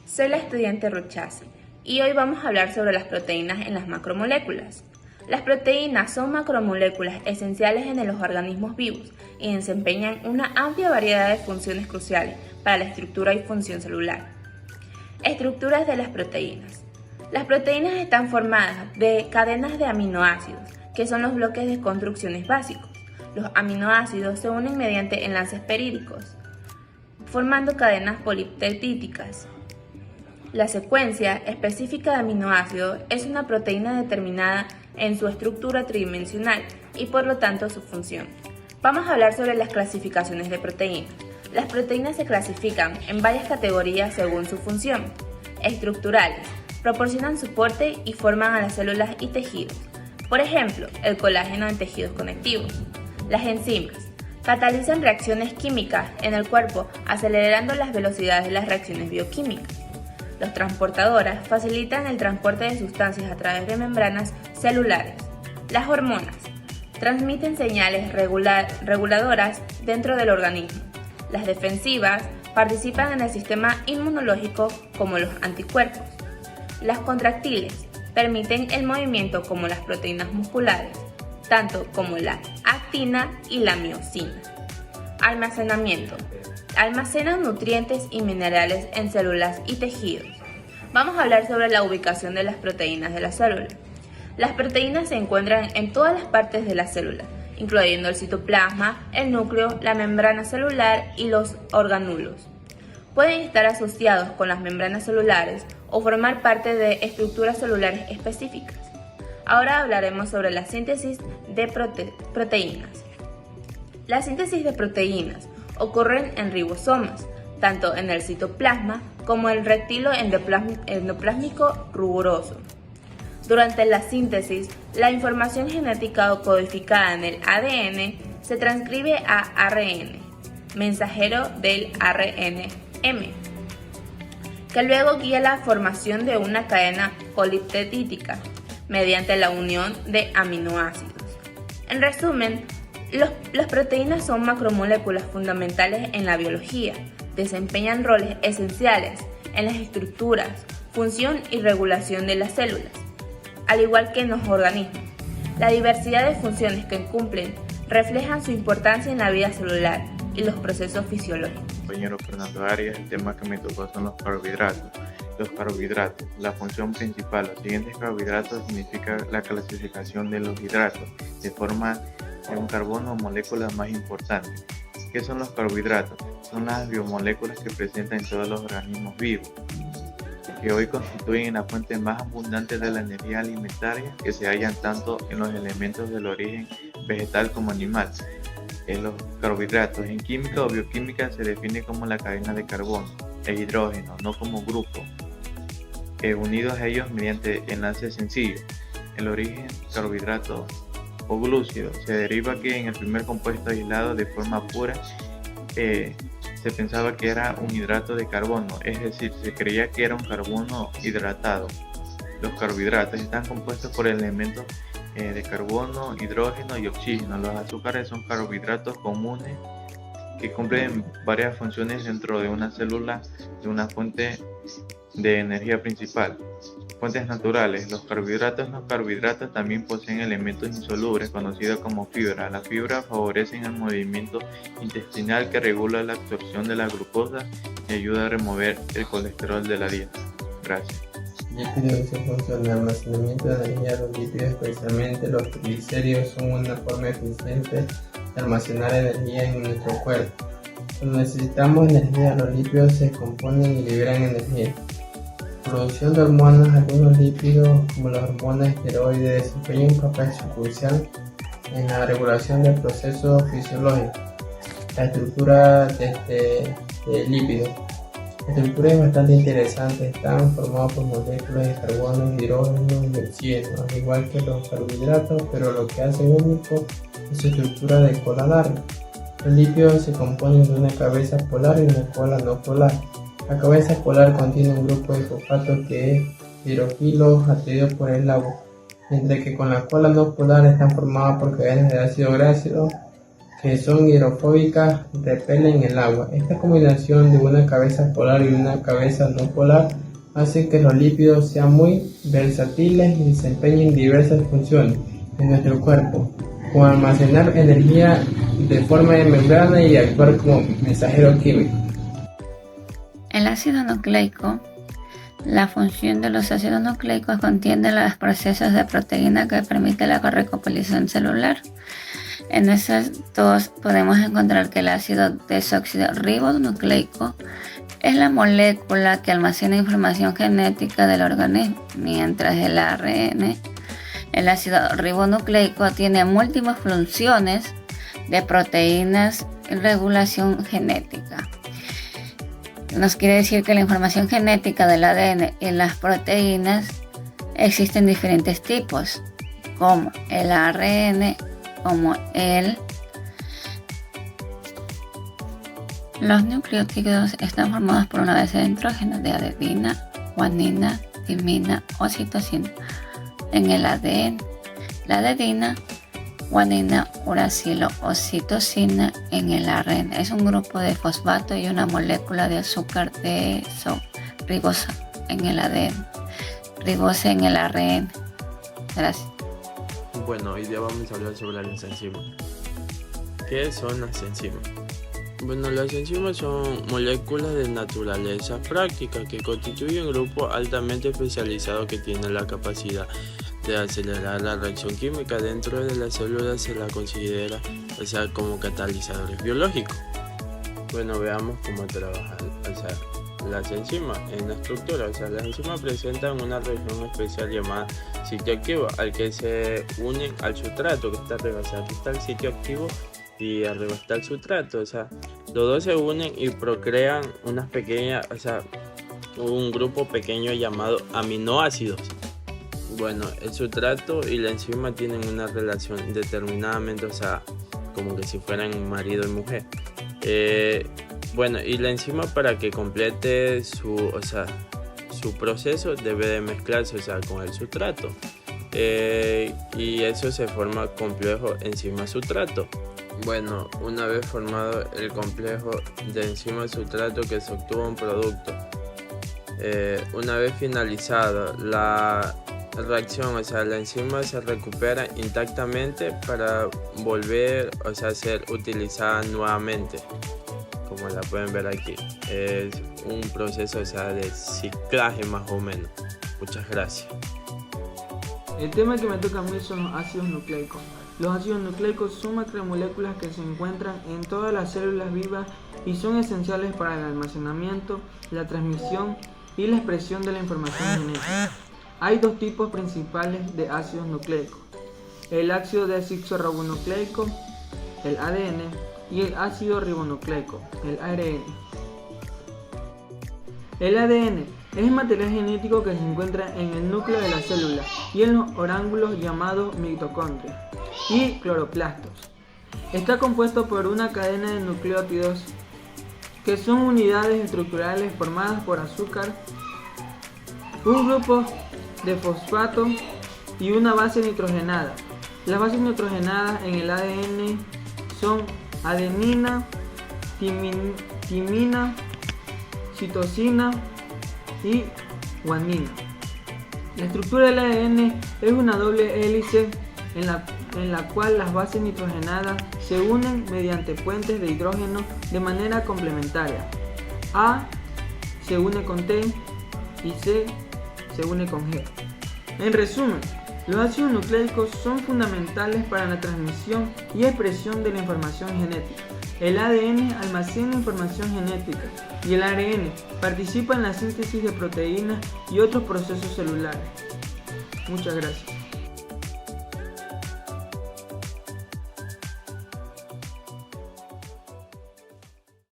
Soy la estudiante Ruchasi y hoy vamos a hablar sobre las proteínas en las macromoléculas. Las proteínas son macromoléculas esenciales en los organismos vivos y desempeñan una amplia variedad de funciones cruciales para la estructura y función celular. Estructuras de las proteínas. Las proteínas están formadas de cadenas de aminoácidos, que son los bloques de construcciones básicos. Los aminoácidos se unen mediante enlaces perídicos, formando cadenas polipeptídicas. La secuencia específica de aminoácidos es una proteína determinada en su estructura tridimensional y por lo tanto su función. Vamos a hablar sobre las clasificaciones de proteínas. Las proteínas se clasifican en varias categorías según su función. Estructurales, proporcionan soporte y forman a las células y tejidos. Por ejemplo, el colágeno en tejidos conectivos. Las enzimas catalizan reacciones químicas en el cuerpo, acelerando las velocidades de las reacciones bioquímicas. Los transportadoras facilitan el transporte de sustancias a través de membranas celulares. Las hormonas transmiten señales reguladoras dentro del organismo. Las defensivas participan en el sistema inmunológico como los anticuerpos. Las contractiles permiten el movimiento como las proteínas musculares, tanto como la actina y la miosina. Almacenamiento. Almacenan nutrientes y minerales en células y tejidos. Vamos a hablar sobre la ubicación de las proteínas de la célula. Las proteínas se encuentran en todas las partes de la célula, incluyendo el citoplasma, el núcleo, la membrana celular y los organulos. Pueden estar asociados con las membranas celulares o formar parte de estructuras celulares específicas. Ahora hablaremos sobre la síntesis de proteínas. La síntesis de proteínas ocurren en ribosomas, tanto en el citoplasma como en el retilo endoplásmico rugoso. Durante la síntesis, la información genética codificada en el ADN se transcribe a ARN, mensajero del ARNM, que luego guía la formación de una cadena polipeptídica mediante la unión de aminoácidos. En resumen, las proteínas son macromoléculas fundamentales en la biología, desempeñan roles esenciales en las estructuras, función y regulación de las células, al igual que en los organismos. La diversidad de funciones que cumplen reflejan su importancia en la vida celular y los procesos fisiológicos. Compañero Fernando Arias, el tema que me tocó son los carbohidratos. Los carbohidratos, la función principal, los siguientes carbohidratos significa la clasificación de los hidratos de forma de un carbono o molécula más importante. ¿Qué son los carbohidratos? Son las biomoléculas que presentan en todos los organismos vivos, que hoy constituyen la fuente más abundante de la energía alimentaria que se hallan tanto en los elementos del origen vegetal como animal. Los carbohidratos en química o bioquímica se define como la cadena de carbono e hidrógeno, no como grupo, unidos a ellos mediante enlaces sencillos. El origen carbohidrato o glúcido se deriva que en el primer compuesto aislado de forma pura se pensaba que era un hidrato de carbono, es decir, se creía que era un carbono hidratado. Los carbohidratos están compuestos por elementos de carbono, hidrógeno y oxígeno. Los azúcares son carbohidratos comunes que cumplen varias funciones dentro de una célula de una fuente de energía principal. Fuentes naturales. Los carbohidratos también poseen elementos insolubles conocidos como fibra. Las fibras favorecen el movimiento intestinal que regula la absorción de la glucosa y ayuda a remover el colesterol de la dieta. Gracias. Lípidos y su función de almacenamiento de energía. Los lípidos, especialmente los triglicéridos, son una forma eficiente de almacenar energía en nuestro cuerpo. Cuando necesitamos energía, los lípidos se componen y liberan energía. Producción de hormonas. Algunos lípidos, como las hormonas esteroides, desempeñan un papel crucial en la regulación del proceso fisiológico. La estructura de lípidos. La estructura es bastante interesante, están formados por moléculas de carbono, hidrógeno y oxígeno, al igual que los carbohidratos, pero lo que hace único es su estructura de cola larga. Los lípidos se componen de una cabeza polar y una cola no polar. La cabeza polar contiene un grupo de fosfatos que es hidroxilo atraído por el agua, mientras que con la cola no polar están formadas por cadenas de ácido graso que son hidrofóbicas, repelen el agua. Esta combinación de una cabeza polar y una cabeza no polar hace que los lípidos sean muy versátiles y desempeñen diversas funciones en nuestro cuerpo, como almacenar energía de forma de membrana y actuar como mensajero químico. El ácido nucleico. La función de los ácidos nucleicos contiene los procesos de proteína que permiten la recomposición celular. En esas dos podemos encontrar que el ácido desoxirribonucleico es la molécula que almacena información genética del organismo, mientras el ARN, el ácido ribonucleico, tiene múltiples funciones de proteínas y regulación genética. Nos quiere decir que la información genética del ADN y las proteínas existen diferentes tipos, como el ARN, como Los nucleótidos están formados por una base de nitrógeno de adenina, guanina, timina o citosina en el ADN. La adenina, guanina, uracilo o citosina en el ARN es un grupo de fosfato y una molécula de azúcar ribosa en el ADN, ribosa en el ARN. Gracias. Bueno, hoy día vamos a hablar sobre las enzimas. ¿Qué son las enzimas? Bueno, las enzimas son moléculas de naturaleza práctica que constituyen un grupo altamente especializado que tiene la capacidad de acelerar la reacción química dentro de las células. Se la considera, como catalizadores biológicos. Bueno, veamos cómo trabajan las enzimas en la estructura. Las enzimas presentan una región especial llamada sitio activo, al que se unen al sustrato que está arriba. Aquí está el sitio activo y arriba está el sustrato. Los dos se unen y procrean unas pequeñas, un grupo pequeño llamado aminoácidos. Bueno, el sustrato y la enzima tienen una relación determinadamente, como que si fueran marido y mujer. Y la enzima, para que complete su proceso, debe de mezclarse, con el sustrato. Y eso se forma complejo enzima-sustrato. Bueno, una vez formado el complejo de enzima-sustrato, que se obtuvo un producto. Una vez finalizada la reacción, la enzima se recupera intactamente para volver a ser utilizada nuevamente, como la pueden ver aquí. Es un proceso de ciclaje más o menos. Muchas gracias. El tema que me toca a mí son los ácidos nucleicos. Los ácidos nucleicos son macromoléculas que se encuentran en todas las células vivas y son esenciales para el almacenamiento, la transmisión y la expresión de la información genética. Hay dos tipos principales de ácidos nucleicos: el ácido desoxirribonucleico, el ADN, y el ácido ribonucleico, el ARN. El ADN es el material genético que se encuentra en el núcleo de la célula y en los orgánulos llamados mitocondrias y cloroplastos. Está compuesto por una cadena de nucleótidos que son unidades estructurales formadas por azúcar, un grupo de fosfato y una base nitrogenada. Las bases nitrogenadas en el ADN son adenina, timina, citosina y guanina. La estructura del ADN es una doble hélice en la cual las bases nitrogenadas se unen mediante puentes de hidrógeno de manera complementaria. A se une con T y C se une con G. En resumen, los ácidos nucleicos son fundamentales para la transmisión y expresión de la información genética. El ADN almacena información genética y el ARN participa en la síntesis de proteínas y otros procesos celulares. Muchas gracias.